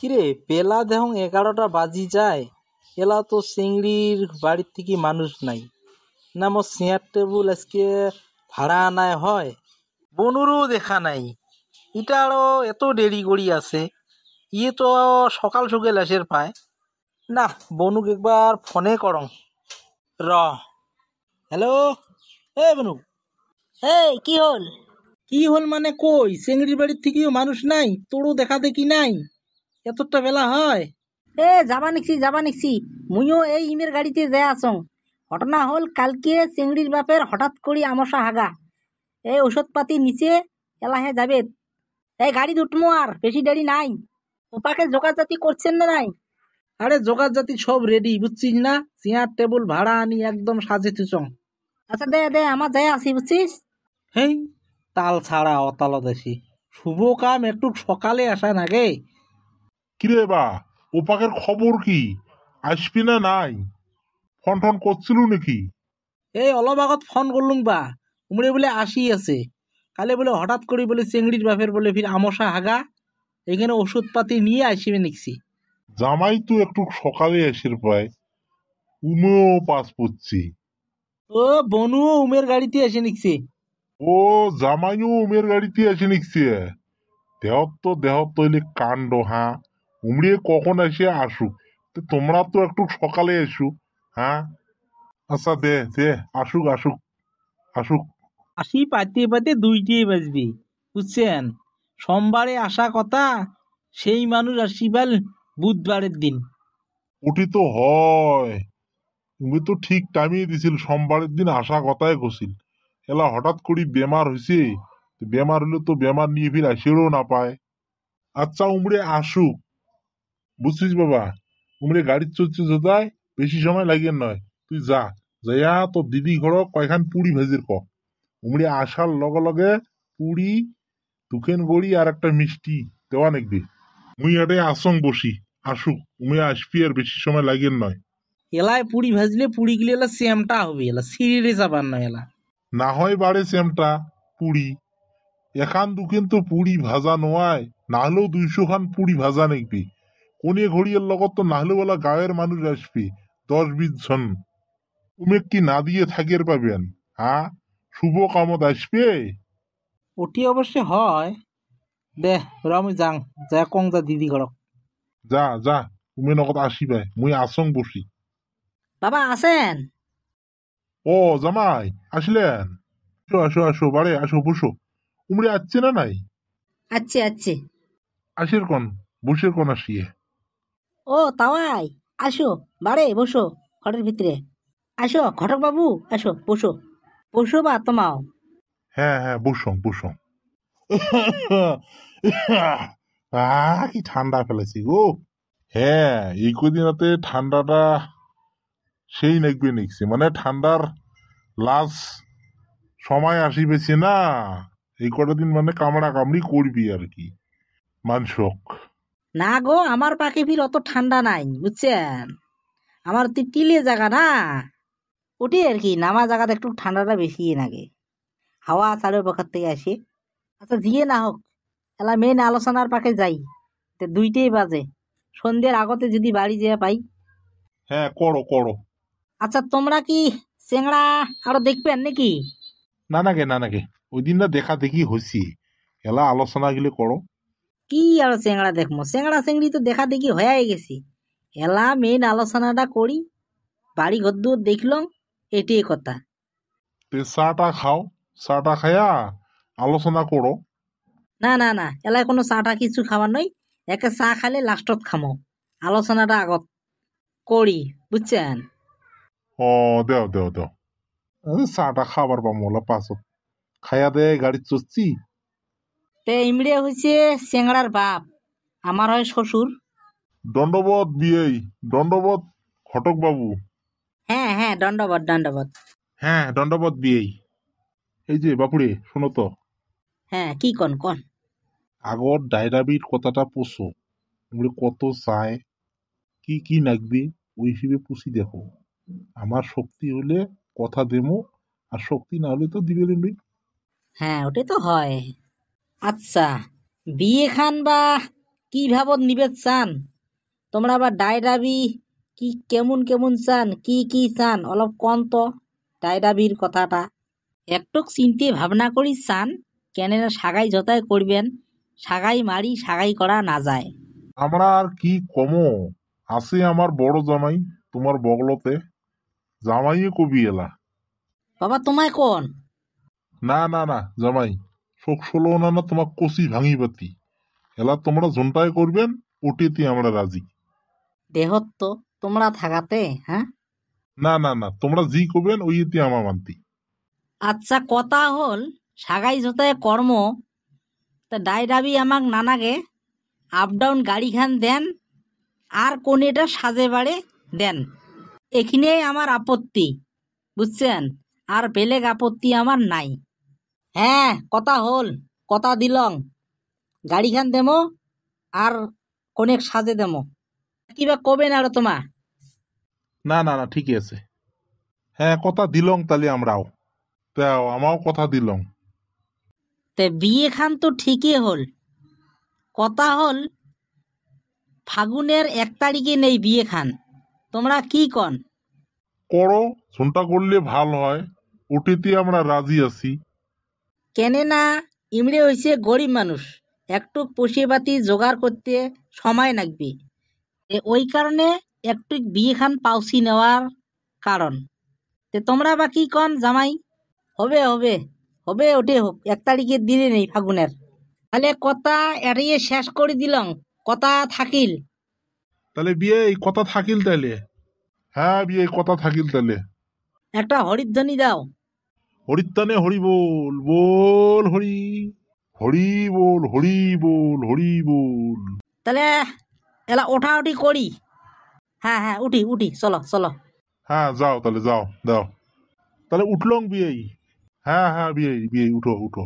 কিরে বেলা দেখুন 11টা বাজি যায়, এলা তো চিংড়ির বাড়ির থেকে মানুষ নাই না। মোর চেয়ার টেবুল আজকে ভাড়া আনায় হয়, বনুরও দেখা নাই। ইটা আরো এত দেরি করি আছে, ইয়ে তো সকাল সকাল আসের পায় না। বনুক একবার ফোনে করং র। হ্যালো, এ বনু। এই কি হল? কি হল মানে কই, চিংড়ির বাড়ির থেকেও মানুষ নাই, তোরও দেখা দেখি নাই, এতটা বেলা হয়। যাবা নিছি মুইও এই ইমের গাড়িতে যাই আসং। ঘটনা হল কালকে চিংড়ির বাপের হঠাৎ করি আমসা হাগা, এই ওষুধপাতি নিচে এলাহে যাবে। এই গাড়ি উঠমো, আর বেশি দেরি নাই। ওপাকে জোগাড়জাতি করছেন না নাই? আরে জোগাড় জাতি সব রেডি, বুঝছিস না, চেয়ার টেবুল ভাড়া আনি একদম সাজে তুচং। আচ্ছা দে আমার যাই আসি, বুঝছিস? হেই, তাল ছাড়া অতাল দেশি, শুভ কাম একটু সকালে আসা নাগে। কিরে বা, ওপাকের খবর কি? আসবি না নাই? ফোন টোন করছিল নাকি? এই অলপ আগত ফোন করলুম বা, উমরে বলে আসি আছে। কালে বলে হঠাৎ করে বলে চিংড়ির বাপের বলে ফির আমসা হাগা, এখানে ওষুধ পাতি নিয়ে আসিবে নিচ্ছি। জামাই তো একটু সকালে এসের প্রায়, উমেও পাস পড়ছি। ও বনুও উমের গাড়িতে এসে নিচ্ছি। ও জামাইও উমের গাড়িতে এসে নিচ্ছে। দেহত তৈলে কাণ্ড, হ্যাঁ। উমড়িয়ে কখন এসে আসুক, তো তোমরা তো একটু সকালে এসু। হ্যাঁ আচ্ছা দে দে, আসুক আসুক আসুক। আসি পাইতে পাইতে 2টেই বাজবি, বুঝছেন। সোমবারে আসা কথা, সেই মানুষ আসিবাল বুধবারের দিন। ওটি তো হয়, তুমি তো ঠিক টাইমে দিছিল, সোমবারের দিন আসা কথাই কছিল। এলা হঠাৎ করি বেমার হয়েছে, বেমার হলে তো বেমার নিয়ে ফির আসেও না পায়। আচ্ছা উমরে আসুক, বুঝছিস বাবা। উমরে গাড়ি চলছে যোদায়, বেশি সময় লাগিয়ে নয়। তুই যা, যাইয়া তোর দিদি ঘর কয়খান পুরি ভেজির ক। উমরে আসার লগে লগে পুরি, দুকেন গড়ি আর একটা মিষ্টি দেওয়া নাকবি। মুই এটাই আসং বসি, আসুক উমে আসবি, আর বেশি সময় লাগিয়ে নয়। এলায় পুরি ভাজলে পুরি গিলে এলা সেমটা হবে, এলা সিঁড়ি যাবার নয় এলা। না হয় বাড়ে সেমটা পুরি, এখান দুকেন তো পুরি ভাজা নোয়ায়, না হলেও 200 খান পুরি ভাজা নাকবি। কোনে ঘড়িয়ার লগত তো না হলেও ওলা গাঁয়ের মানুষ আসবি 10-20 জন। উমে কি না দিয়ে থাকির পাবেন? হ্যাঁ, শুভ কামত আসবে। ওটি অবশ্য হয়। দে আমি যাং, যা কং যা দিদি ঘরক। যা যা, উমে নগদ আসিবাই, মুই আসং বসি। বাবা আছেন? ও জামাই আসলেন, আসো আসো আসো, বাড়ে আসো, বসো। উমরে আসছে না নাই? আচ্ছা। আসের কন, বসের কন আসিয়ে। ও তাওয়াই, আসো বাড়ে বসো, ঘরের ভিতরে আসো। ঘটক বাবু আসো, বসো বসো বা তোমাও। হ্যাঁ হ্যাঁ, বসং বসং। কি ঠান্ডা ফেলেছি গো। হ্যাঁ, এই কদিনতে ঠান্ডাটা সেই নেকবে নিকছে, মানে ঠান্ডার লাস্ট সময় আসিবেছে না। এই কটা দিন মানে কামড়া কামড়ি করবি আর কি মানসক। না গো, আমার পাকে ফির অত ঠান্ডা নাই, বুঝছেন। আমার তো টিলে জায়গা না, ওটি আর কি নামা জায়গাতে একটু ঠান্ডাটা বেশি লাগে, হাওয়া চালের পক্ষের থেকে আসে। আচ্ছা জিয়ে না হোক, এলা মেন আলোচনার পাকে যাই। 2টেই বাজে, সন্ধ্যের আগতে যদি বাড়ি যেয়ে পাই। হ্যাঁ, করো করো। আচ্ছা তোমরা কি চেংড়া আরো দেখবেন নাকি? না নাগে না নাগে, ওই দিন না দেখা দেখি হয়েছি, এলা আলোচনা গিলে করো। কি আরো চেংড়া দেখবো, চেংড়া চেংড়ি তো দেখা দেখি হয়ে গেছি। এলা মেন আলোচনাটা করি, বাড়ি ঘর দুয়ার দেখলাম, এটাই কথা। তে চাটা খাও, চাটা খায়া আলোচনা করো। না এলাই কোনো চাটা কিছু খাবার নই, একে চা খালে লাস্টত খামো, আলোচনাটা আগত করি, বুঝছেন। ও দেও দেও দেও, চাটা খাবার পাবো ওলা পাছত, খায়া দে গাড়ি চড়ছি। ইমড়ে হয়েছে চেংড়ার বাপ, আমার হয় শ্বশুর। দণ্ডবত বিয়েই, দণ্ডবত ঘটক বাবু। হ্যাঁ দণ্ডবত। হ্যাঁ, দণ্ডবত বিয়েই। এই যে বাপুরে শোনো তো, হ্যাঁ কি কন। আগর ডায়রাবির কথাটা পোষো। তুমি কত চায়, কি কি লাগবে, ওই হিসেবে পুষি দেখো। আমার শক্তি হলে কথা দেবো, আর শক্তি না হলে তো দিবে নেই। হ্যাঁ ওটাই তো হয়। আচ্ছা বিয়ে খান বা কি ভাবত নিবে চান তোমরা আবার ডাইরাবি কি কেমন কেমন চান কি চান অলপ কন তো ডাইরাবির কথাটা একটুক চিন্তে ভাবনা করি চান কেননা সাগাই যতাই করবেন সাগাই মারি সাগাই করা না যায়। আমরা আর কি কমো, আছে আমার বড় জামাই তোমার বগলতে, জামাইয়ে কবি এলা। বাবা তোমায় কোন না না না জামাই, শোক ষোলো না না তোমার কষি ভাঙি বাতি, এলা তোমরা জোনটাই করবেন ওটিতে আমরা রাজি। দেহত তো তোমরা থাকাতে হ্যাঁ। না না না, তোমরা জি করবেন ওইতে আমার মানতি। আচ্ছা কথা হল সাগাই যতায় কর্ম তা ডাইরাবি আমাক নানাকে আপ ডাউন গাড়িখান দেন আর কোনেটা সাজে বাড়ে দেন, এখানেই আমার আপত্তি বুঝছেন, আর বেলেগ আপত্তি আমার নাই। হ্যাঁ কথা হল, কথা দিলং গাড়িখান দেমো আর কোনেক সাজে দেমো, কিবা কবে না তোমা। না না না ঠিক আছে, হ্যাঁ কথা দিলং তাহলে আমরাও, তাও আমাও কথা দিলং। তে বিয়ে খান তো ঠিকই হল, কথা হল ফাগুনের 1 তারিখে নেই বিয়ে খান, তোমরা কি কন? করো, জোনটা করলে ভাল হয় ওটিতে আমরা রাজি আছি। কেনে না ইমড়ে হইছে গরিব মানুষ, একটু পুষিয়ে পাতি জোগাড় করতে সময় লাগবে, ওই কারণে একটু বিয়ে খান পাউসি নেওয়ার কারণ। তে তোমরা বা কি কন জামাই? হবে হবে হবে, ওটে হোক 1 তারিখের দিনে নেই ফাগুনের, তাহলে কথা এড়িয়ে শেষ করে দিলং, কথা থাকিল। তাহলে বিয়ে এই কথা থাকিল তাইলে, হ্যাঁ বিয়ে এই কথা থাকিল তাইলে। একটা হরিধ্বনি দাও। হরিত্তানে হরি বল, বল হরি, হরি বল হরি বল হরি বল। তাহলে এলা ওঠাউঠি করি। হ্যাঁ হ্যাঁ উঠি উঠি, চলো চলো। হ্যাঁ যাও তাহলে যাও দাও, তাহলে উঠলং বিয়ে। হ্যাঁ হ্যাঁ বিয়ে বিয়ে উঠো উঠো।